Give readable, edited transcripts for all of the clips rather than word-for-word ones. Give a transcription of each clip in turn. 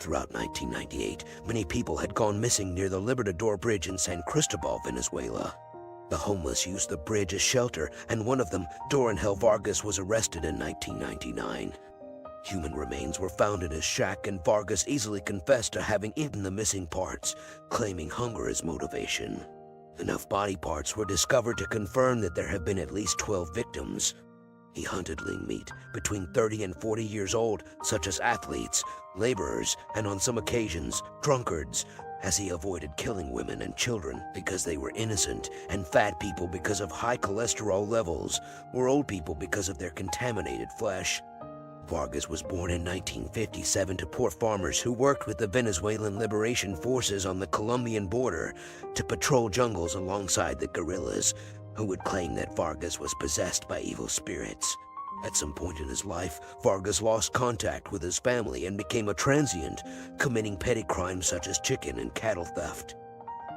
Throughout 1998, many people had gone missing near the Libertador Bridge in San Cristobal, Venezuela. The homeless used the bridge as shelter, and one of them, Dorángel Vargas, was arrested in 1999. Human remains were found in his shack, and Vargas easily confessed to having eaten the missing parts, claiming hunger as motivation. Enough body parts were discovered to confirm that there have been at least 12 victims. He hunted lean meat between 30 and 40 years old, such as athletes, laborers, and on some occasions, drunkards, as he avoided killing women and children because they were innocent, and fat people because of high cholesterol levels, or old people because of their contaminated flesh. Vargas was born in 1957 to poor farmers who worked with the Venezuelan Liberation Forces on the Colombian border to patrol jungles alongside the guerrillas, who would claim that Vargas was possessed by evil spirits. At some point in his life, Vargas lost contact with his family and became a transient, committing petty crimes such as chicken and cattle theft.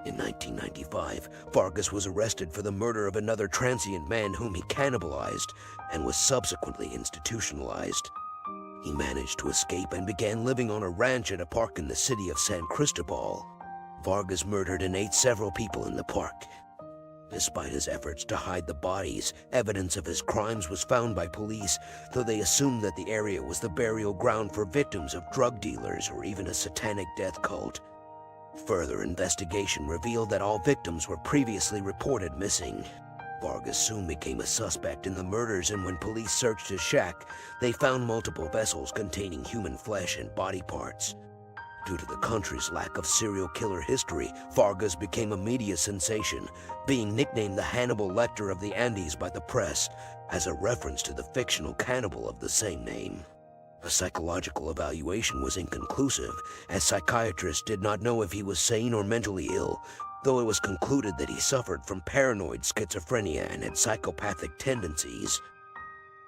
In 1995, Vargas was arrested for the murder of another transient man whom he cannibalized and was subsequently institutionalized. He managed to escape and began living on a ranch at a park in the city of San Cristobal. Vargas murdered and ate several people in the park. Despite his efforts to hide the bodies, evidence of his crimes was found by police, though they assumed that the area was the burial ground for victims of drug dealers or even a satanic death cult. Further investigation revealed that all victims were previously reported missing. Vargas soon became a suspect in the murders, and when police searched his shack, they found multiple vessels containing human flesh and body parts. Due to the country's lack of serial killer history, Vargas became a media sensation, being nicknamed the Hannibal Lecter of the Andes by the press, as a reference to the fictional cannibal of the same name. A psychological evaluation was inconclusive, as psychiatrists did not know if he was sane or mentally ill, though it was concluded that he suffered from paranoid schizophrenia and had psychopathic tendencies.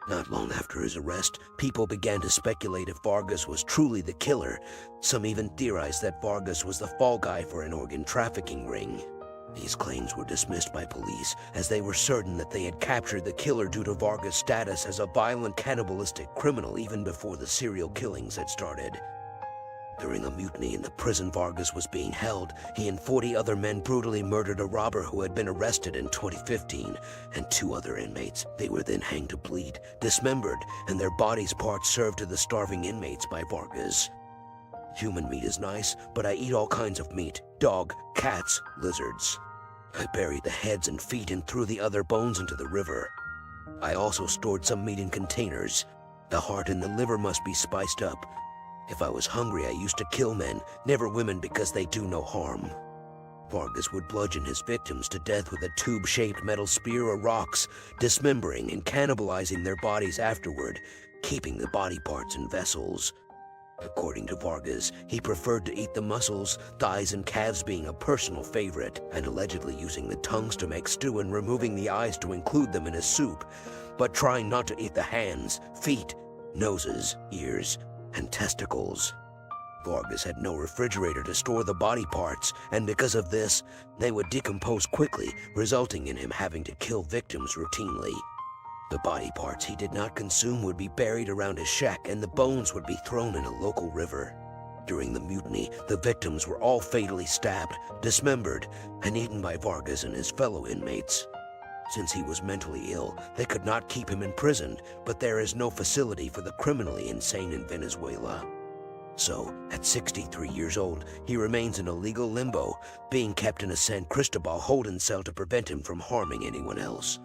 Not long after his arrest, people began to speculate if Vargas was truly the killer. Some even theorized that Vargas was the fall guy for an organ trafficking ring. These claims were dismissed by police, as they were certain that they had captured the killer due to Vargas' status as a violent cannibalistic criminal even before the serial killings had started. During a mutiny in the prison Vargas was being held, he and 40 other men brutally murdered a robber who had been arrested in 2015, and 2 other inmates. They were then hanged to bleed, dismembered, and their bodies' parts served to the starving inmates by Vargas. Human meat is nice, but I eat all kinds of meat: dog, cats, lizards. I buried the heads and feet and threw the other bones into the river. I also stored some meat in containers. The heart and the liver must be spiced up. If I was hungry, I used to kill men, never women, because they do no harm. Vargas would bludgeon his victims to death with a tube-shaped metal spear or rocks, dismembering and cannibalizing their bodies afterward, keeping the body parts in vessels. According to Vargas, he preferred to eat the muscles, thighs and calves being a personal favorite, and allegedly using the tongues to make stew and removing the eyes to include them in his soup, but trying not to eat the hands, feet, noses, ears, and testicles. Vargas had no refrigerator to store the body parts, and because of this, they would decompose quickly, resulting in him having to kill victims routinely. The body parts he did not consume would be buried around his shack, and the bones would be thrown in a local river. During the mutiny, the victims were all fatally stabbed, dismembered, and eaten by Vargas and his fellow inmates. Since he was mentally ill, they could not keep him imprisoned, but there is no facility for the criminally insane in Venezuela. So, at 63 years old, he remains in a legal limbo, being kept in a San Cristobal holding cell to prevent him from harming anyone else.